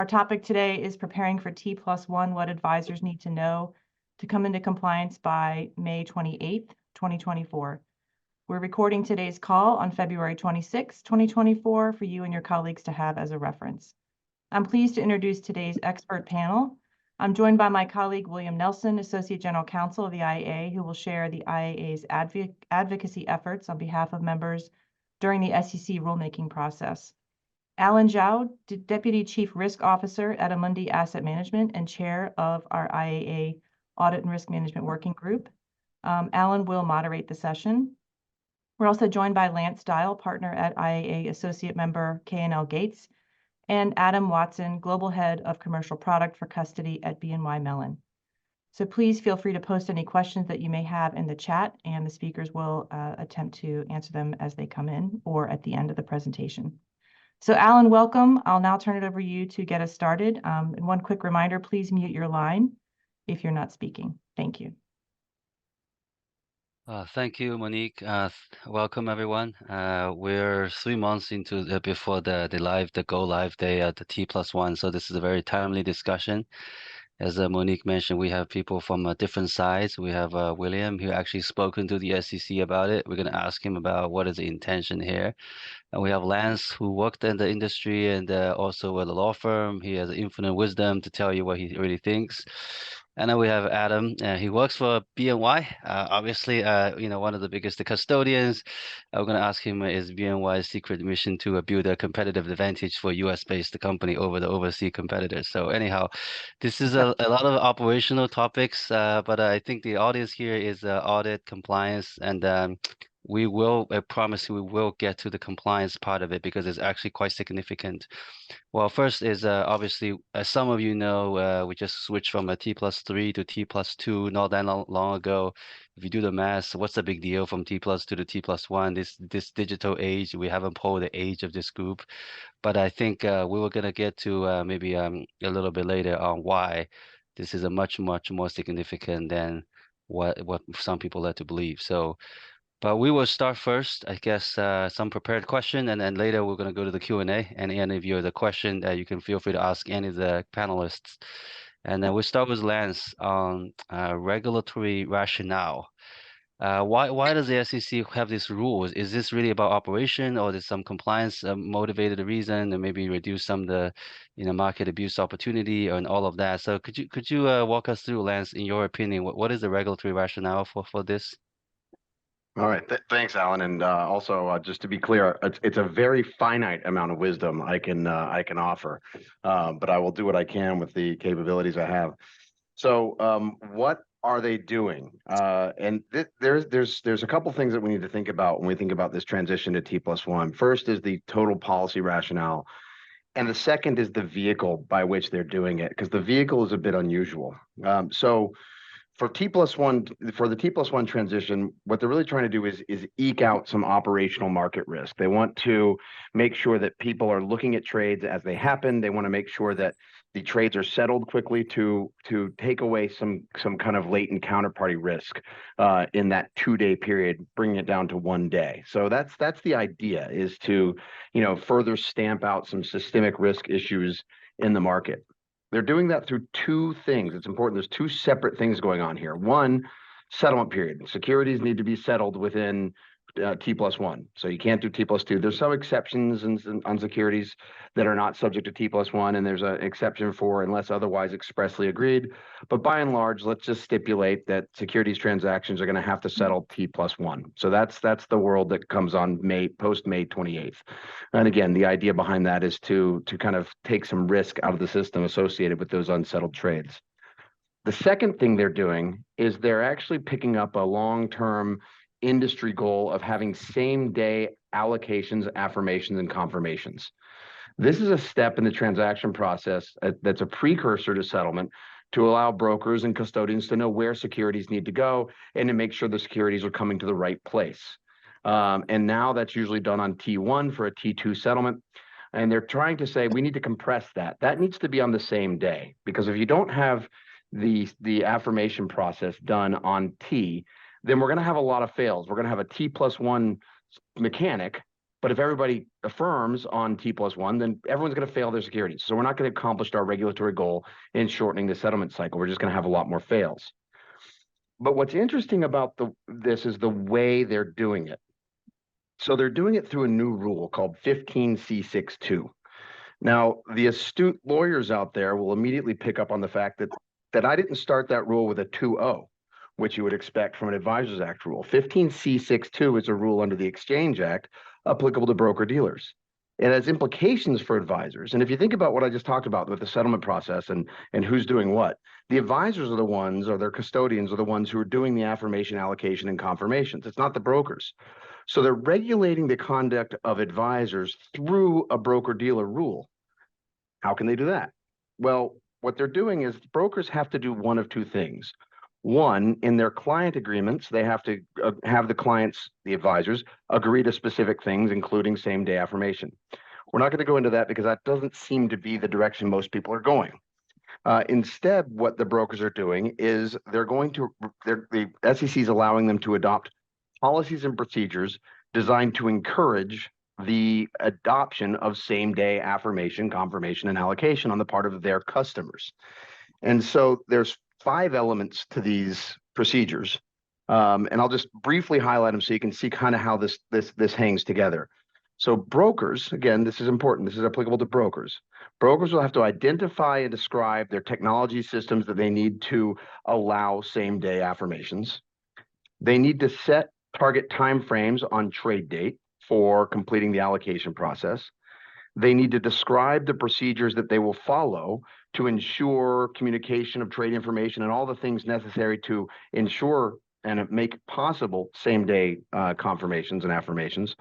topic today is preparing for T+1, what advisors need to know to come into compliance by May 28th, 2024. We're recording today's call on February 26, 2024 for you and your colleagues to have as a reference. I'm pleased to introduce today's expert panel. I'm joined by my colleague, William Nelson, Associate General Counsel of the IAA, who will share the IAA's advocacy efforts on behalf of members during the SEC rulemaking process. Alan Zhao, Deputy Chief Risk Officer at Amundi Asset Management and Chair of our IAA Audit and Risk Management Working Group. Alan will moderate the session. We're also joined by Lance Dial, Partner at IAA Associate Member K&L Gates, and Adam Watson, Global Head of Commercial Product for Custody at BNY Mellon. So please feel free to post any questions that you may have in the chat, and the speakers will attempt to answer them as they come in or at the end of the presentation. So Alan, welcome. I'll now turn it over to you to get us started. And one quick reminder, please mute your line if you're not speaking. Thank you. Thank you, Monique. Welcome, everyone. We're 3 months into before the go live day at the T+1. So this is a very timely discussion. As Monique mentioned, we have people from different sides. We have William, who actually spoken to the SEC about it. We're going to ask him about what is the intention here. And we have Lance, who worked in the industry and also at a law firm. He has infinite wisdom to tell you what he really thinks. And then we have Adam. He works for BNY, obviously, one of the biggest custodians. We're going to ask him, is BNY's secret mission to build a competitive advantage for US-based company over the overseas competitors? So anyhow, this is a lot of operational topics, but I think the audience here is audit, compliance, and I promise we will get to the compliance part of it because it's actually quite significant. Well, first is obviously, as some of you know, we just switched from a T+3 to T+2 not that long ago. If you do the math, what's the big deal from T+2 to T+1? This digital age, we haven't polled the age of this group, but I think we were going to get to maybe a little bit later on why this is a much more significant than what some people like to believe. So. But we will start first, I guess, some prepared question, and then later we're going to go to the Q&A. And any of you have a question, you can feel free to ask any of the panelists. And then we'll start with Lance on regulatory rationale. Why does the SEC have these rules? Is this really about operation, or is some compliance motivated reason, and maybe reduce some of the, market abuse opportunity, and all of that? So could you walk us through, Lance, in your opinion, what is the regulatory rationale for this? All right, thanks, Alan. And also, just to be clear, it's a very finite amount of wisdom I can offer, but I will do what I can with the capabilities I have. So, what are they doing? And there's a couple things that we need to think about when we think about this transition to T+1. First is the total policy rationale, and the second is the vehicle by which they're doing it, because the vehicle is a bit unusual. For the T+1 transition, what they're really trying to do is eke out some operational market risk. They want to make sure that people are looking at trades as they happen. They want to make sure that the trades are settled quickly to take away some kind of latent counterparty risk in that 2-day period, bringing it down to 1 day. So that's the idea, is to further stamp out some systemic risk issues in the market. They're doing that through 2 things. It's important. There's 2 separate things going on here. One, settlement period. Securities need to be settled within T+1. So you can't do T+2. There's some exceptions on securities that are not subject to T+1, and there's an exception for unless otherwise expressly agreed. But by and large, let's just stipulate that securities transactions are going to have to settle T+1. So that's the world that comes on post May 28th. And again, the idea behind that is to kind of take some risk out of the system associated with those unsettled trades. The second thing they're doing is they're actually picking up a long-term industry goal of having same-day allocations, affirmations, and confirmations. This is a step in the transaction process that's a precursor to settlement to allow brokers and custodians to know where securities need to go and to make sure the securities are coming to the right place. And now that's usually done on T1 for a T2 settlement. And they're trying to say we need to compress that. That needs to be on the same day, because if you don't have the affirmation process done on T, then we're going to have a lot of fails. We're going to have a T+1 mechanic But if everybody affirms on T+1, then everyone's going to fail their securities. So we're not going to accomplish our regulatory goal in shortening the settlement cycle. We're just going to have a lot more fails. But what's interesting about this is the way they're doing it. So they're doing it through a new rule called 15C62. Now, the astute lawyers out there will immediately pick up on the fact that I didn't start that rule with a 2-0, which you would expect from an Advisors Act rule. 15C62 is a rule under the Exchange Act applicable to broker-dealers. It has implications for advisors. And if you think about what I just talked about with the settlement process and who's doing what, the advisors are the ones, or their custodians are the ones who are doing the affirmation, allocation, and confirmations. It's not the brokers. So they're regulating the conduct of advisors through a broker-dealer rule. How can they do that? Well, what they're doing is brokers have to do one of two things. One, in their client agreements, they have to have the clients, the advisors, agree to specific things, including same-day affirmation. We're not going to go into that because that doesn't seem to be the direction most people are going. Instead, what the brokers are doing is the SEC is allowing them to adopt policies and procedures designed to encourage the adoption of same-day affirmation, confirmation, and allocation on the part of their customers. And so there's 5 elements to these procedures. And I'll just briefly highlight them so you can see kind of how this hangs together. So brokers, again, this is important. This is applicable to brokers. Brokers will have to identify and describe their technology systems that they need to allow same-day affirmations. They need to set target timeframes on trade date for completing the allocation process. They need to describe the procedures that they will follow to ensure communication of trade information and all the things necessary to ensure and make possible same-day confirmations and affirmations.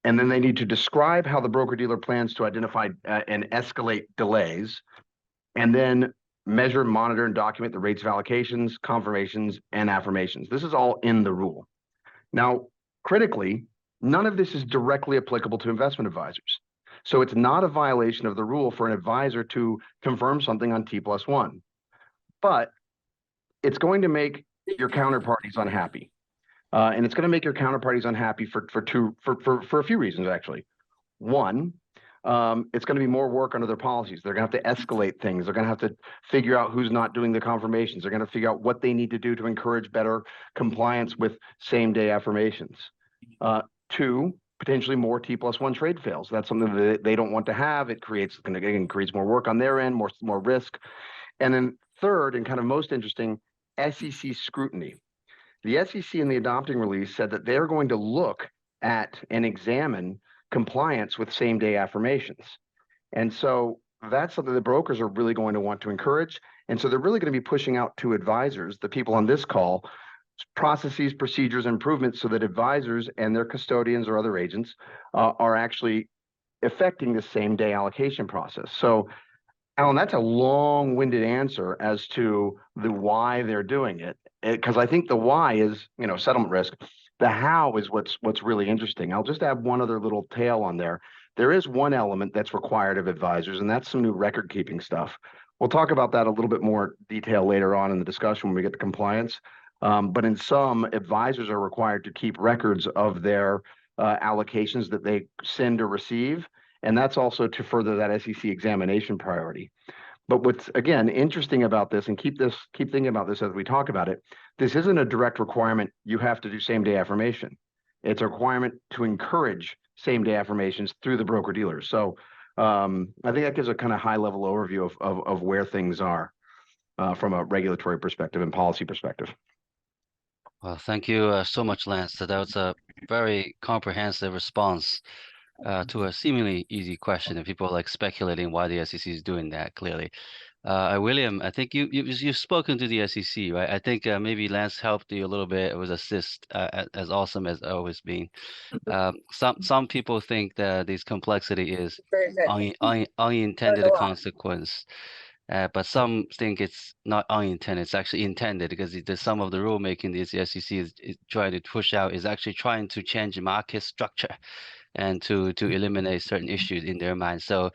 And then they need to describe how the broker-dealer plans to identify and escalate delays, and then measure, monitor, and document the rates of allocations, confirmations, and affirmations. This is all in the rule. Now, critically, none of this is directly applicable to investment advisors. So it's not a violation of the rule for an advisor to confirm something on T+1, but it's going to make your counterparties unhappy. And it's going to make your counterparties unhappy for a few reasons, actually. One, it's going to be more work under their policies. They're going to have to escalate things. They're going to have to figure out who's not doing the confirmations. They're going to figure out what they need to do to encourage better compliance with same-day affirmations. 2, potentially more T+1 trade fails. That's something that they don't want to have. It creates more work on their end, more risk. And then 3rd, and kind of most interesting, SEC scrutiny. The SEC in the adopting release said that they're going to look at and examine compliance with same-day affirmations. And so that's something the brokers are really going to want to encourage. And so they're really going to be pushing out to advisors, the people on this call, processes, procedures, improvements so that advisors and their custodians or other agents are actually affecting the same-day allocation process. So, Alan, that's a long-winded answer as to the why they're doing it. Because I think the why is, settlement risk. The how is what's really interesting. I'll just add one other little tail on there. There is one element that's required of advisors, and that's some new record-keeping stuff. We'll talk about that a little bit more detail later on in the discussion when we get to compliance. But in some, advisors are required to keep records of their allocations that they send or receive, and that's also to further that SEC examination priority. But what's, again, interesting about this, and keep thinking about this as we talk about it, this isn't a direct requirement you have to do same-day affirmation. It's a requirement to encourage same-day affirmations through the broker-dealers. So I think that gives a kind of high-level overview of where things are from a regulatory perspective and policy perspective. Well, thank you so much, Lance. That was a very comprehensive response to a seemingly easy question, and people like speculating why the SEC is doing that. Clearly, William, I think you've spoken to the SEC, right? I think maybe Lance helped you a little bit. It was assist as awesome as always been. Some people think that this complexity is unintended consequence. But some think it's not unintended, it's actually intended, because the sum of the rulemaking the SEC is trying to push out is actually trying to change market structure and to eliminate certain issues in their mind. So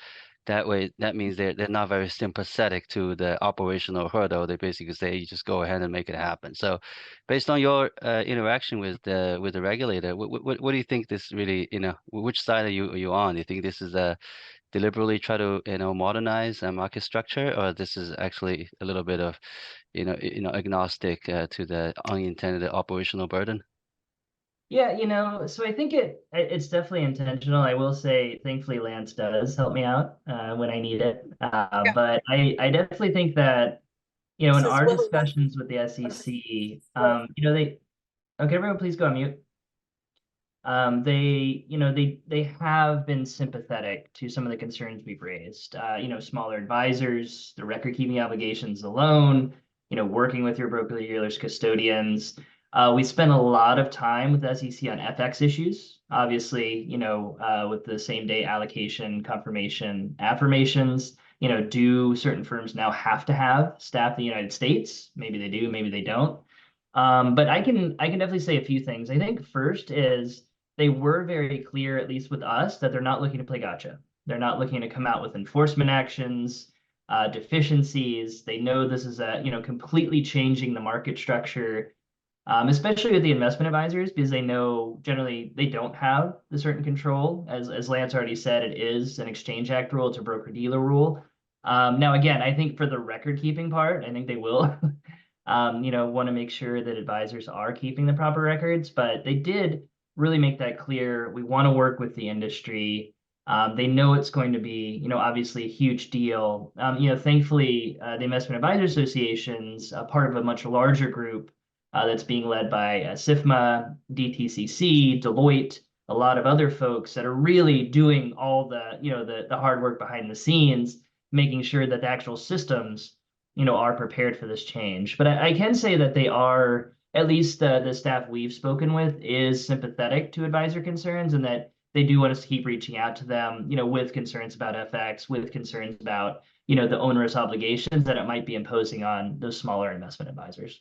That way, that means they're not very sympathetic to the operational hurdle. They basically say, you just go ahead and make it happen. So, based on your interaction with the regulator, what do you think this really, which side are you on? Do you think this is deliberately try to modernize a market structure, or this is actually a little bit of agnostic to the unintended operational burden? Yeah, so I think it's definitely intentional. I will say, thankfully, Lance does help me out when I need it. But I definitely think that, in our discussions with the SEC, they, okay, everyone, please go on mute. They have been sympathetic to some of the concerns we've raised. Smaller advisors, the record keeping obligations alone, working with your broker-dealers, custodians. We spent a lot of time with the SEC on FX issues. Obviously, with the same day allocation, confirmation, affirmations, do certain firms now have to have staff in the United States? Maybe they do, maybe they don't. But I can definitely say a few things. I think first is they were very clear, at least with us, that they're not looking to play gotcha. They're not looking to come out with enforcement actions, deficiencies. They know this is completely changing the market structure, especially with the investment advisors, because they know generally they don't have the certain control. As Lance already said, it is an Exchange Act rule, it's a broker-dealer rule. Now, again, I think for the record-keeping part, I think they will want to make sure that advisors are keeping the proper records, but they did really make that clear. We want to work with the industry. They know it's going to be, obviously a huge deal. Thankfully, the Investment Advisor Association's part of a much larger group that's being led by SIFMA, DTCC, Deloitte, a lot of other folks that are really doing all the, the hard work behind the scenes, making sure that the actual systems, are prepared for this change. But I can say that they are, at least the staff we've spoken with is sympathetic to advisor concerns, and that they do want us to keep reaching out to them, with concerns about FX, with concerns about, the onerous obligations that it might be imposing on those smaller investment advisors.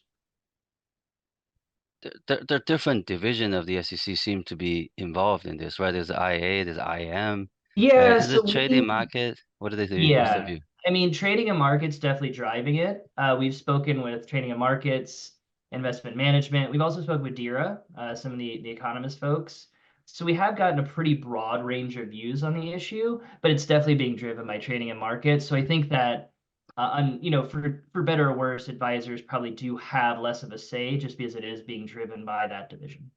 The different division of the SEC seem to be involved in this, right? There's the IA, there's IM. Yeah, Is so it trading market? What do they do? What's their yeah, view? I mean, trading and markets definitely driving it. We've spoken with trading and markets, investment management. We've also spoken with DIRA, some of the economist folks. So we have gotten a pretty broad range of views on the issue, but it's definitely being driven by trading and markets. So I think that, for better or worse, advisors probably do have less of a say just because it is being driven by that division.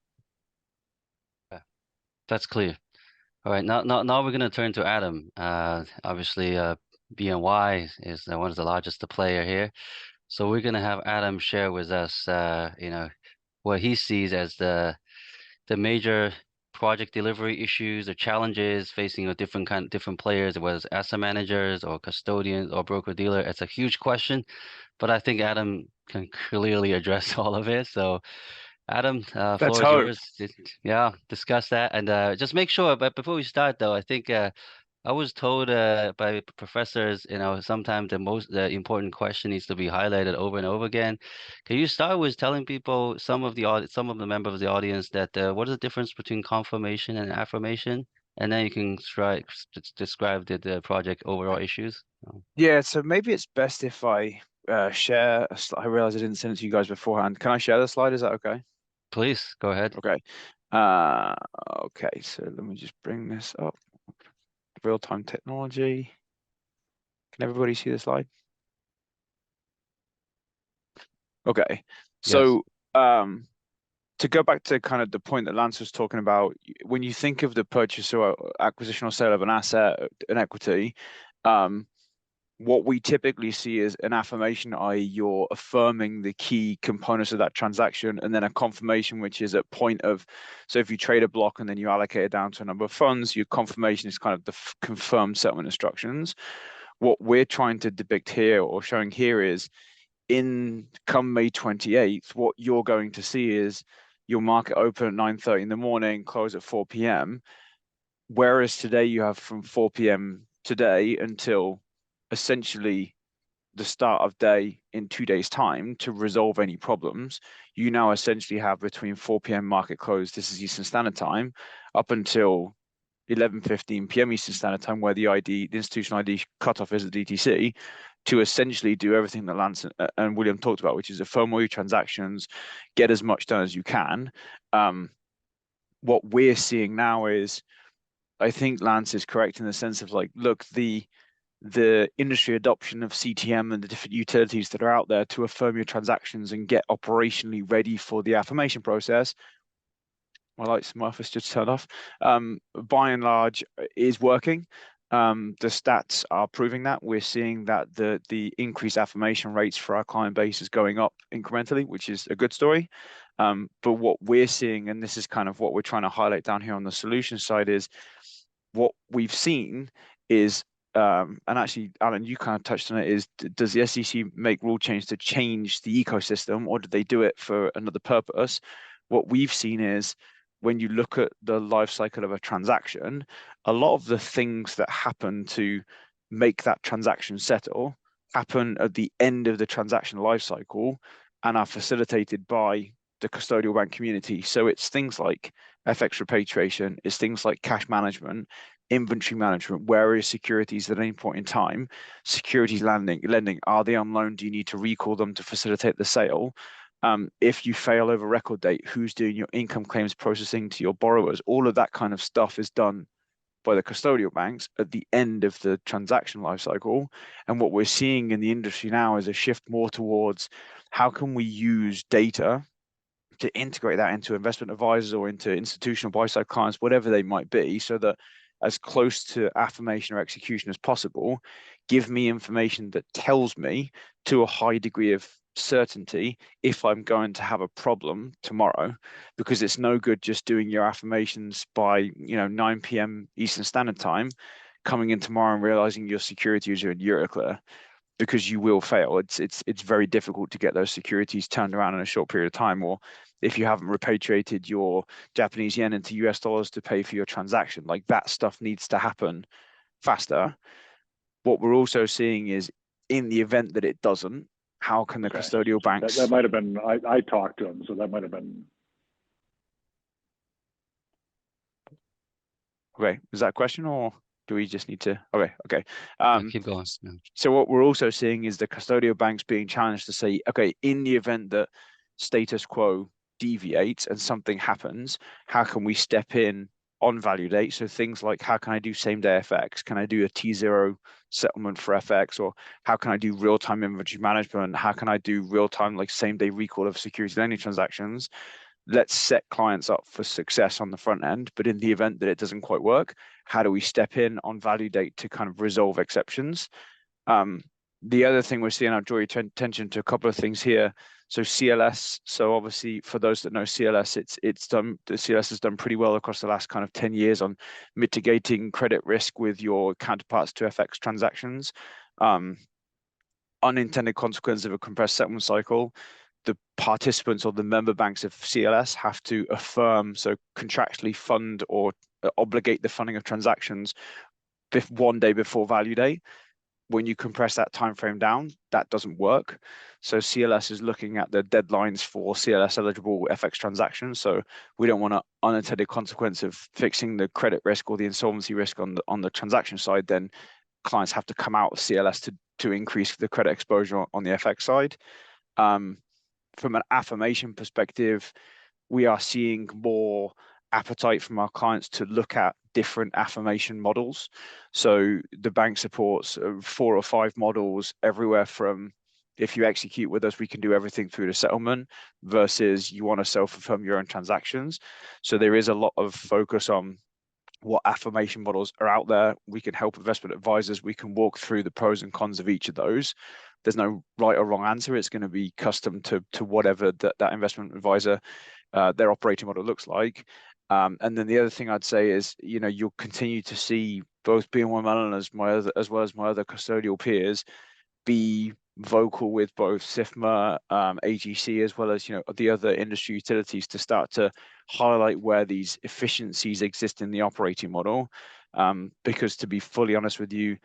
Yeah, that's clear. All right, now we're going to turn to Adam. Obviously, BNY is one of the largest player here. So we're going to have Adam share with us, what he sees as the major project delivery issues, the challenges facing a different players, whether it's asset managers or custodians or broker dealer. It's a huge question, but I think Adam can clearly address all of it. So Adam, Let's floor is hope. yours. Yeah, discuss that. And just make sure, but before we start though, I think I was told by professors, sometimes the important question needs to be highlighted over and over again. Can you start with telling people, some of the members of the audience, that what is the difference between confirmation and affirmation? And then you can describe the project overall issues. Yeah, so maybe it's best if I share a slide. I realize I didn't send it to you guys beforehand. Can I share the slide? Is that okay? Please go ahead. Okay. Okay, so let me just bring this up. Real-time technology. Can everybody see the slide? Okay. So to go back to kind of the point that Lance was talking about, when you think of the purchase or acquisition or sale of an asset, an equity, what we typically see is an affirmation, i.e. you're affirming the key components of that transaction, and then a confirmation, which is at point of, so if you trade a block and then you allocate it down to a number of funds, your confirmation is kind of the confirmed settlement instructions. What we're trying to depict here or showing here is, in come May 28th, what you're going to see is your market open at 9:30 in the morning, close at 4 p.m. Whereas today you have from 4 p.m. today until essentially the start of day in 2 days' time to resolve any problems. You now essentially have between 4 p.m. market close, this is Eastern Standard Time, up until 11:15 p.m. Eastern Standard Time, where the institutional ID cutoff is at DTC, to essentially do everything that Lance and William talked about, which is affirm all your transactions, get as much done as you can. What we're seeing now is, I think Lance is correct in the sense of like, look, the industry adoption of CTM and the different utilities that are out there to affirm your transactions and get operationally ready for the affirmation process. My lights in my office just turned off. By and large, is working. The stats are proving that. We're seeing that the increased affirmation rates for our client base is going up incrementally, which is a good story. But what we're seeing, and this is kind of what we're trying to highlight down here on the solution side, is what we've seen is, and actually, Alan, you kind of touched on it, is does the SEC make rule change to change the ecosystem, or did they do it for another purpose? What we've seen is, when you look at the life cycle of a transaction, a lot of the things that happen to make that transaction settle happen at the end of the transaction life cycle and are facilitated by the custodial bank community. So it's things like FX repatriation, it's things like cash management, inventory management, where are securities at any point in time, securities lending, are they on loan? Do you need to recall them to facilitate the sale? If you fail over record date, who's doing your income claims processing to your borrowers? All of that kind of stuff is done by the custodial banks at the end of the transaction lifecycle. And what we're seeing in the industry now is a shift more towards how can we use data to integrate that into investment advisors or into institutional buy-side clients, whatever they might be, so that as close to affirmation or execution as possible, give me information that tells me to a high degree of certainty if I'm going to have a problem tomorrow, because it's no good just doing your affirmations by 9 p.m. Eastern Standard Time, coming in tomorrow and realizing your securities are in Euroclear, because you will fail. It's very difficult to get those securities turned around in a short period of time, or if you haven't repatriated your Japanese yen into US dollars to pay for your transaction, like that stuff needs to happen faster. What we're also seeing is, in the event that it doesn't, how can the custodial banks? That might have been, I talked to him, so that might have been. Okay, is that a question, or do we just need to? Okay. Keep going. So what we're also seeing is the custodial banks being challenged to say, okay, in the event that status quo deviates and something happens, how can we step in on value date? So things like, how can I do same day FX? Can I do a T0 settlement for FX? Or how can I do real-time inventory management? How can I do real-time, like same day recall of security lending transactions? Let's set clients up for success on the front end, but in the event that it doesn't quite work, how do we step in on value date to kind of resolve exceptions? The other thing we're seeing, I'll draw your attention to a couple of things here. So CLS, so obviously for those that know CLS, the CLS has done pretty well across the last kind of 10 years on mitigating credit risk with your counterparts to FX transactions. Unintended consequence of a compressed settlement cycle, the participants or the member banks of CLS have to affirm, so contractually fund or obligate the funding of transactions one day before value date. When you compress that time frame down, that doesn't work. So CLS is looking at the deadlines for CLS eligible FX transactions. So we don't want an unintended consequence of fixing the credit risk or the insolvency risk on the transaction side. Then clients have to come out of CLS to increase the credit exposure on the FX side. From an affirmation perspective, we are seeing more appetite from our clients to look at different affirmation models. So the bank supports 4 or 5 models, everywhere from, if you execute with us, we can do everything through the settlement, versus you want to self-affirm your own transactions. So there is a lot of focus on what affirmation models are out there. We can help investment advisors. We can walk through the pros and cons of each of those. There's no right or wrong answer. It's going to be custom to whatever that investment advisor, their operating model looks like. And then the other thing I'd say is, you'll continue to see both BNY Mellon as well as my other custodial peers be vocal with both SIFMA, AGC, as well as the other industry utilities, to start to highlight where these efficiencies exist in the operating model. Because to be fully honest with you,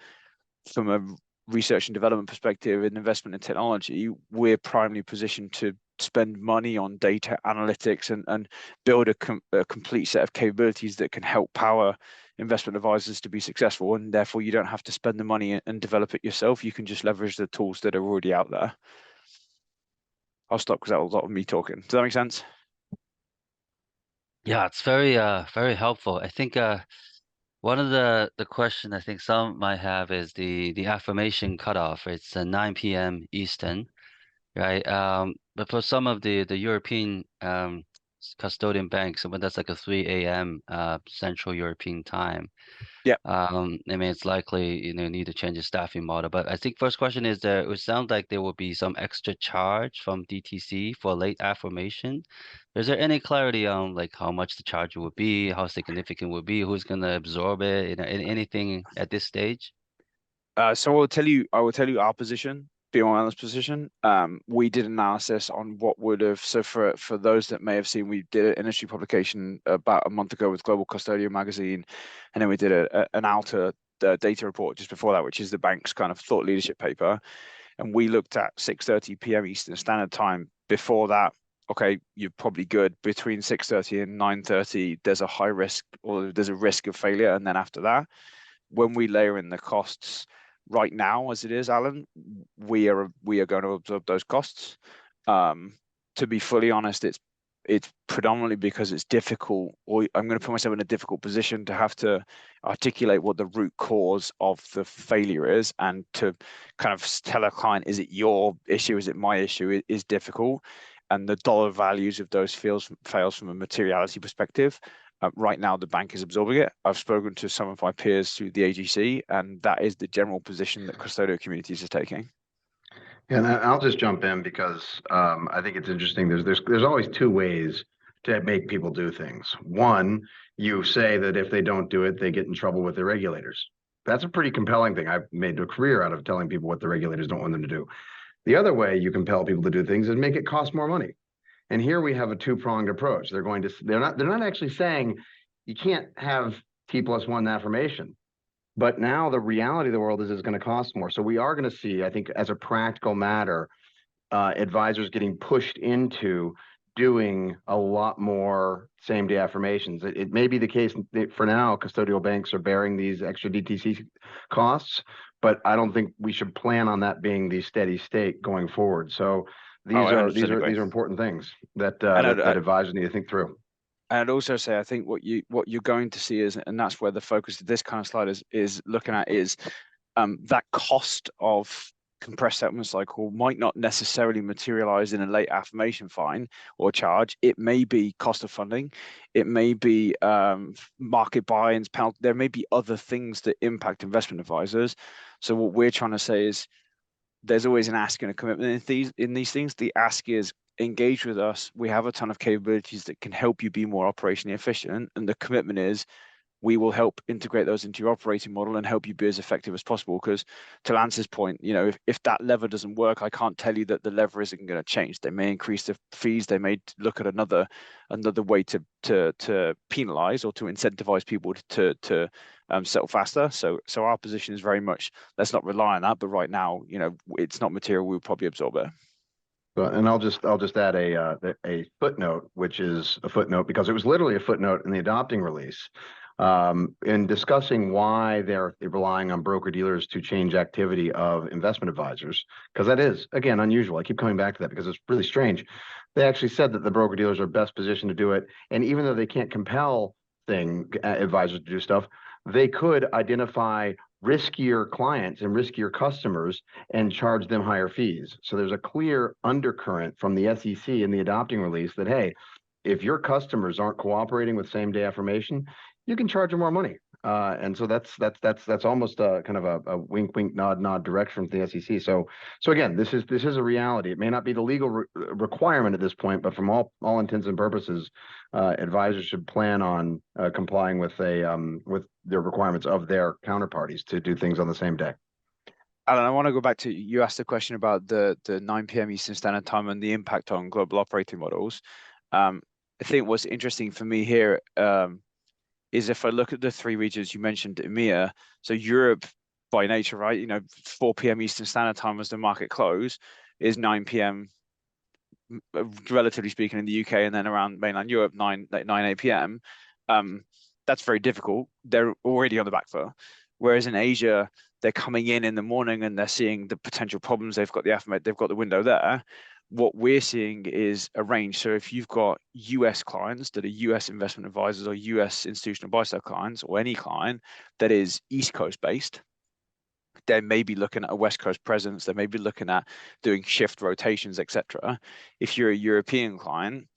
from a research and development perspective and investment in technology, we're primarily positioned to spend money on data analytics and build a complete set of capabilities that can help power investment advisors to be successful, and therefore you don't have to spend the money and develop it yourself. You can just leverage the tools that are already out there. I'll stop because that was a lot of me talking. Does that make sense? Yeah, it's very helpful. I think one of the question I think some might have is the affirmation cutoff. It's 9 p.m. Eastern, right? But for some of the European custodian banks, when that's like a 3 a.m. Central European time, Yeah. I mean, it's likely, need to change the staffing model. But I think first question is it would sound like there will be some extra charge from DTC for late affirmation. Is there any clarity on like how much the charge would be, how significant would be, who's going to absorb it, anything at this stage? So I will tell you our position, BMO position. We did analysis on what would have, so for those that may have seen, we did an industry publication about a month ago with Global Custodian magazine, and then we did an Alta data report just before that, which is the bank's kind of thought leadership paper. And we looked at 6:30 p.m. Eastern Standard Time. Before that, okay, you're probably good. Between 6:30 and 9:30, there's a high risk, or there's a risk of failure. And then after that, when we layer in the costs right now, as it is, Alan, we are going to absorb those costs. To be fully honest, it's predominantly because it's difficult, or I'm going to put myself in a difficult position to have to articulate what the root cause of the failure is, and to kind of tell a client, is it your issue, is it my issue, it is difficult. And the dollar values of those fails from a materiality perspective. Right now, the bank is absorbing it. I've spoken to some of my peers through the AGC, and that is the general position that custodial communities are taking. And I'll just jump in because I think it's interesting. There's always two ways to make people do things. One, you say that if they don't do it, they get in trouble with the regulators. That's a pretty compelling thing. I've made a career out of telling people what the regulators don't want them to do. The other way you compel people to do things is make it cost more money. And here we have a two-pronged approach. They're not actually saying you can't have T+1 affirmation. But now the reality of the world is it's going to cost more. So we are going to see, I think, as a practical matter, advisors getting pushed into doing a lot more same-day affirmations. It may be the case for now, custodial banks are bearing these extra DTC costs, but I don't think we should plan on that being the steady state going forward. So these are important things that advisors need to think through. And I'd also say, I think what you're going to see is, and that's where the focus of this kind of slide is looking at, is that cost of compressed settlement cycle might not necessarily materialize in a late affirmation fine or charge. It may be cost of funding. It may be market buy-ins, penalty. There may be other things that impact investment advisors. So what we're trying to say is there's always an ask and a commitment in these things. The ask is engage with us. We have a ton of capabilities that can help you be more operationally efficient. And the commitment is we will help integrate those into your operating model and help you be as effective as possible. Because to Lance's point, if that lever doesn't work, I can't tell you that the lever isn't going to change. They may increase the fees. They may look at another way to penalize or to incentivize people to settle faster. So our position is very much, let's not rely on that. But right now, it's not material. We'll probably absorb it. And I'll just add a footnote, which is a footnote because it was literally a footnote in the adopting release. In discussing why they're relying on broker dealers to change activity of investment advisors, because that is, again, unusual. I keep coming back to that because it's really strange. They actually said that the broker dealers are best positioned to do it. And even though they can't compel advisors to do stuff, they could identify riskier clients and riskier customers and charge them higher fees. So there's a clear undercurrent from the SEC in the adopting release that, hey, if your customers aren't cooperating with same-day affirmation, you can charge them more money. And so that's almost kind of a wink, wink, nod, nod direction from the SEC. So again, this is a reality. It may not be the legal requirement at this point, but from all intents and purposes, advisors should plan on complying with the requirements of their counterparties to do things on the same day. Alan, I want to go back to, you asked a question about the 9 p.m. Eastern Standard Time and the impact on global operating models. I think what's interesting for me here is if I look at the three regions you mentioned, EMEA, so Europe by nature, right? 4 p.m. Eastern Standard Time as the market close is 9 p.m. relatively speaking in the UK, and then around mainland Europe, 8 p.m. that's very difficult. They're already on the back foot. Whereas in Asia, they're coming in the morning and they're seeing the potential problems. They've got the affirmate, they've got the window there. What we're seeing is a range. So if you've got US clients that are US investment advisors or US institutional buy-side clients, or any client that is East Coast based, they may be looking at a West Coast presence. They may be looking at doing shift rotations, etc. If you're a European client,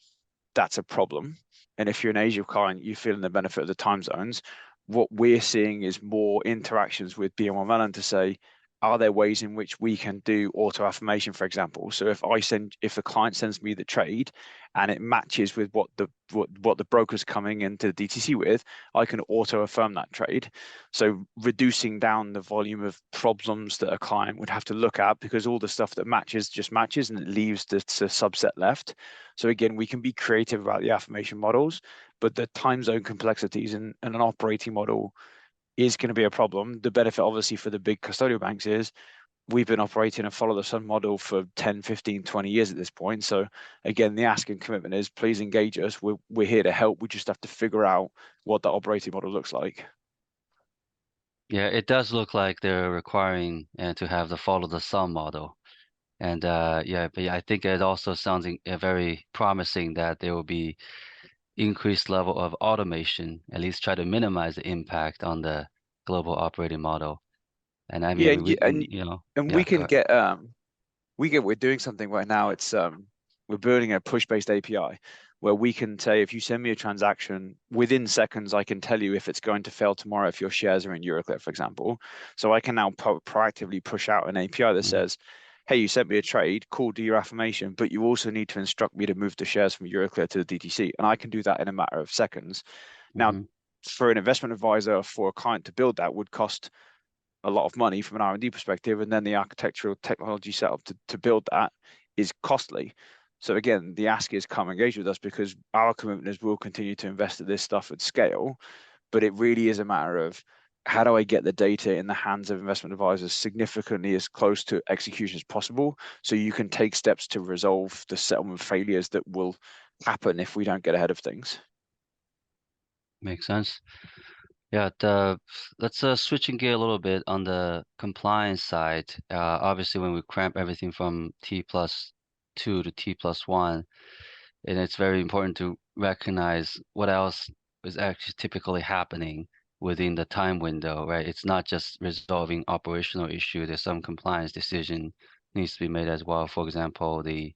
that's a problem. And if you're an Asia client, you're feeling the benefit of the time zones. What we're seeing is more interactions with BNY Mellon to say, are there ways in which we can do auto affirmation, for example? So if a client sends me the trade and it matches with what the broker's coming into the DTC with, I can auto affirm that trade. So reducing down the volume of problems that a client would have to look at, because all the stuff that matches just matches and it leaves the subset left. So again, we can be creative about the affirmation models, but the time zone complexities in an operating model is going to be a problem. The benefit obviously for the big custodial banks is we've been operating a follow the sun model for 10, 15, 20 years at this point. So again, the ask and commitment is please engage us. We're here to help. We just have to figure out what the operating model looks like. Yeah, it does look like they're requiring to have the follow the sun model. And yeah, but I think it also sounds very promising that there will be increased level of automation, at least try to minimize the impact on the global operating model. And I mean, we can get we're doing something right now. It's we're building a push-based API where we can say, if you send me a transaction within seconds, I can tell you if it's going to fail tomorrow if your shares are in Euroclear, for example. So I can now proactively push out an API that says, hey, you sent me a trade, cool, do your affirmation, but you also need to instruct me to move the shares from Euroclear to the DTC. And I can do that in a matter of seconds. Now, for an investment advisor, for a client to build that would cost a lot of money from an R&D perspective. And then the architectural technology setup to build that is costly. So again, the ask is come engage with us, because our commitment is we'll continue to invest in this stuff at scale. But it really is a matter of, how do I get the data in the hands of investment advisors significantly as close to execution as possible, so you can take steps to resolve the settlement failures that will happen if we don't get ahead of things. Makes sense. Yeah, let's switching gear a little bit on the compliance side. Obviously, when we cramp everything from T+2 to T+1, and it's very important to recognize what else is actually typically happening within the time window, right? It's not just resolving operational issue. There's some compliance decision needs to be made as well. For example, the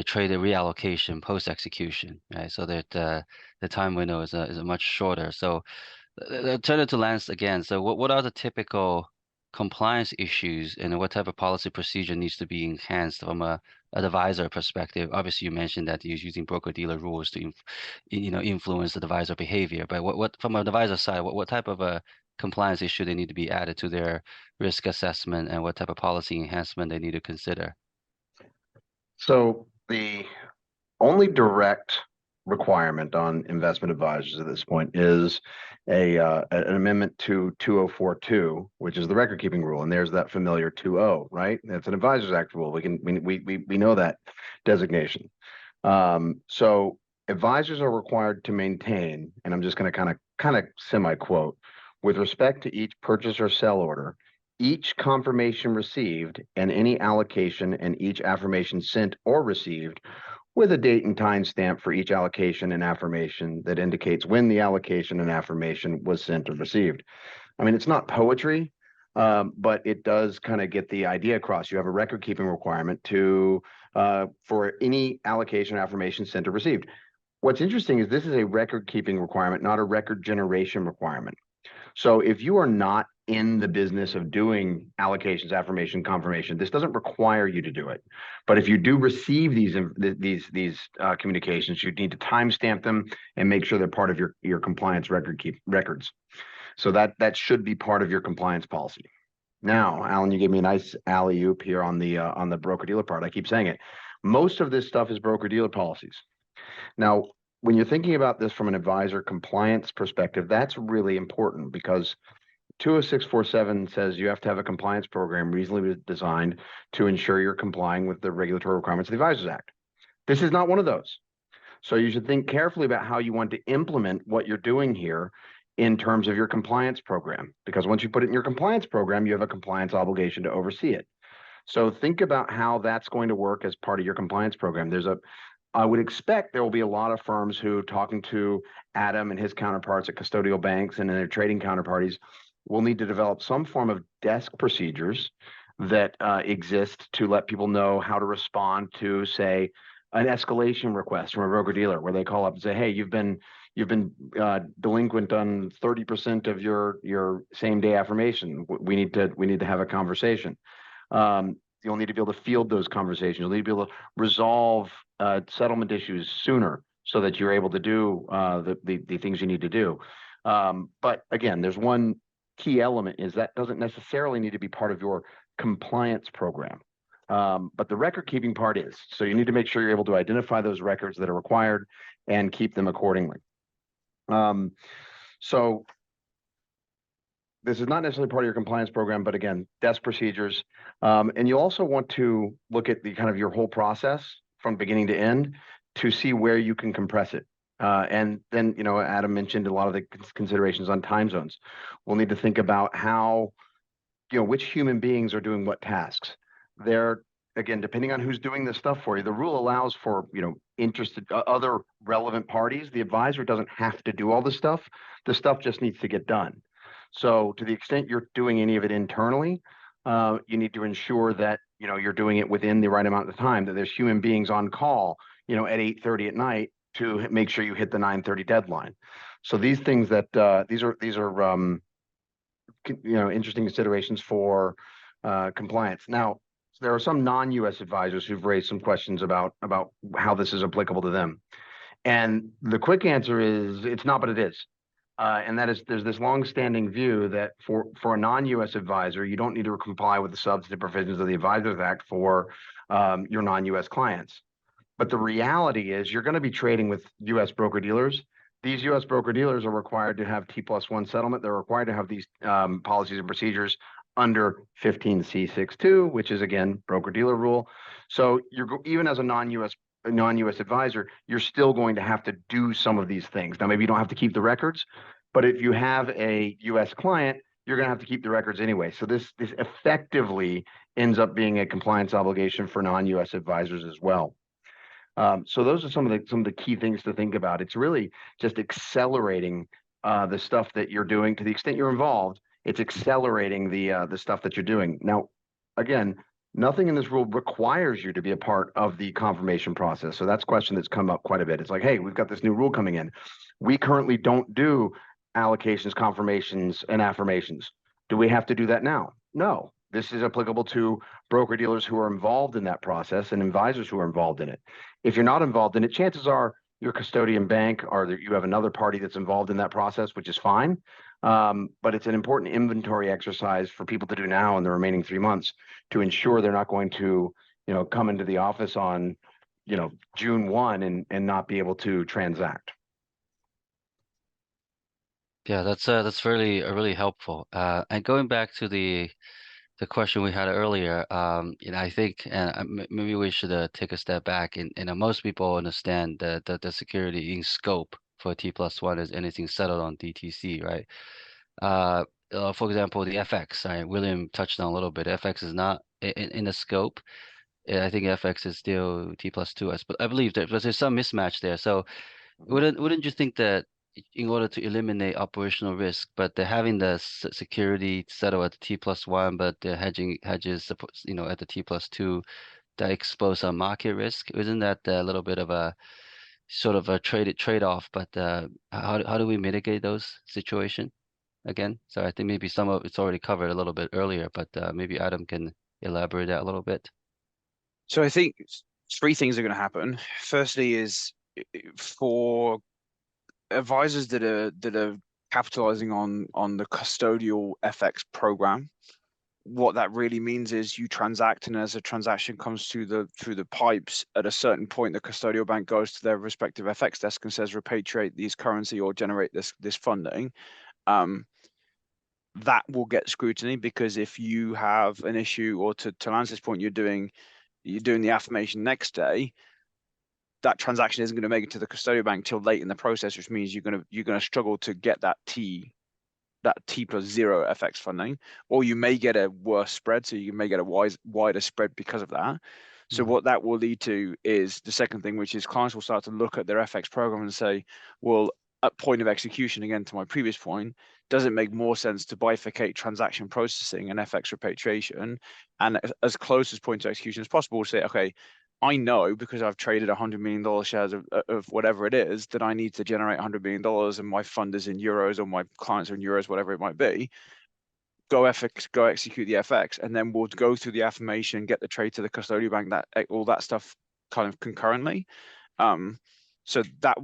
trade reallocation post execution, right? So that the time window is a much shorter. So turn it to Lance again. So what are the typical compliance issues, and what type of policy procedure needs to be enhanced from an advisor perspective? Obviously, you mentioned that you're using broker-dealer rules to influence the advisor behavior. But what from an advisor side, what type of a compliance issue they need to be added to their risk assessment, and what type of policy enhancement they need to consider? So the only direct requirement on investment advisors at this point is an amendment to 2042, which is the record keeping rule, and there's that familiar 2.0, right? That's an Advisors Act rule. We know that designation. So advisors are required to maintain, and I'm just going to kind of semi-quote, with respect to each purchase or sell order, each confirmation received and any allocation and each affirmation sent or received, with a date and time stamp for each allocation and affirmation that indicates when the allocation and affirmation was sent or received. I mean, it's not poetry, but it does kind of get the idea across. You have a record keeping requirement for any allocation or affirmation sent or received. What's interesting is this is a record keeping requirement, not a record generation requirement. So if you are not in the business of doing allocations, affirmation, confirmation, this doesn't require you to do it. But if you do receive these communications, you need to timestamp them and make sure they're part of your compliance records. So that should be part of your compliance policy. Now, Alan, you gave me a nice alley-oop here on the broker-dealer part. I keep saying it. Most of this stuff is broker-dealer policies. Now, when you're thinking about this from an advisor compliance perspective, that's really important, because 20647 says you have to have a compliance program reasonably designed to ensure you're complying with the regulatory requirements of the Advisors Act. This is not one of those. So you should think carefully about how you want to implement what you're doing here in terms of your compliance program, because once you put it in your compliance program, you have a compliance obligation to oversee it. So think about how that's going to work as part of your compliance program. I would expect there will be a lot of firms who, talking to Adam and his counterparts at custodial banks and their trading counterparties, will need to develop some form of desk procedures that exist to let people know how to respond to, say, an escalation request from a broker dealer, where they call up and say, "Hey, you've been delinquent on 30% of your same day affirmation. We need to have a conversation." You'll need to be able to field those conversations. You'll need to be able to resolve settlement issues sooner, so that you're able to do the things you need to do. But again, there's one key element, is that doesn't necessarily need to be part of your compliance program. But the record keeping part is. So you need to make sure you're able to identify those records that are required and keep them accordingly. So this is not necessarily part of your compliance program, but again, desk procedures. And you also want to look at the kind of your whole process from beginning to end to see where you can compress it. And then, Adam mentioned a lot of the considerations on time zones. We'll need to think about how, which human beings are doing what tasks. Again, depending on who's doing this stuff for you, the rule allows for, interested other relevant parties. The advisor doesn't have to do all this stuff. The stuff just needs to get done. So to the extent you're doing any of it internally, you need to ensure that, you're doing it within the right amount of time, that there's human beings on call, at 8:30 at night to make sure you hit the 9:30 deadline. So these things these are interesting considerations for compliance. Now, there are some non-US advisors who've raised some questions about how this is applicable to them. And the quick answer is it's not, but it is. And that is, there's this long-standing view that for a non-US advisor, you don't need to comply with the substantive provisions of the Advisors Act for your non-US clients. But the reality is you're going to be trading with US broker-dealers. These US broker-dealers are required to have T+1 settlement. They're required to have these policies and procedures under 15C62, which is, again, broker-dealer rule. So even as a non-US advisor, you're still going to have to do some of these things. Now, maybe you don't have to keep the records, but if you have a US client, you're going to have to keep the records anyway. So this effectively ends up being a compliance obligation for non-US advisors as well. So those are some of the key things to think about. It's really just accelerating the stuff that you're doing. To the extent you're involved, it's accelerating the stuff that you're doing. Now, again, nothing in this rule requires you to be a part of the confirmation process. So that's a question that's come up quite a bit. It's like, hey, we've got this new rule coming in. We currently don't do allocations, confirmations, and affirmations. Do we have to do that now? No. This is applicable to broker-dealers who are involved in that process and advisors who are involved in it. If you're not involved in it, chances are your custodian bank or you have another party that's involved in that process, which is fine. But it's an important inventory exercise for people to do now in the remaining 3 months to ensure they're not going to, come into the office on, June 1 and not be able to transact. Yeah, that's really helpful. And going back to the question we had earlier, I think, and maybe we should take a step back. And most people understand that the security in scope for T+1 is anything settled on DTC, right? For example, the FX, right? William touched on a little bit. FX is not in the scope. I think FX is still T+2, but I believe there's some mismatch there. So wouldn't you think that in order to eliminate operational risk, but they're having the security settle at the T+1, but the hedges, at the T+2, that expose some market risk? Isn't that a little bit of a sort of a trade-off? But how do we mitigate those situations again? So I think maybe some of it's already covered a little bit earlier, but maybe Adam can elaborate that a little bit. So I think 3 things are going to happen. Firstly is for advisors that are capitalizing on the custodial FX program, what that really means is you transact, and as a transaction comes through the pipes, at a certain point, the custodial bank goes to their respective FX desk and says, repatriate these currency or generate this funding. That will get scrutiny, because if you have an issue, or to Lance's point, you're doing the affirmation next day, that transaction isn't going to make it to the custodian bank till late in the process, which means you're going to struggle to get that T+0 FX funding, or you may get a worse spread, so you may get a wider spread because of that. So what that will lead to is the second thing, which is clients will start to look at their FX program and say, well, at point of execution, again, to my previous point, does it make more sense to bifurcate transaction processing and FX repatriation, and as close as point of execution as possible, say, okay, I know because I've traded $100 million shares of whatever it is that I need to generate $100 million, and my fund is in euros, or my clients are in euros, whatever it might be. Go execute the FX, and then we'll go through the affirmation, get the trade to the custodian bank, that all that stuff kind of concurrently. So that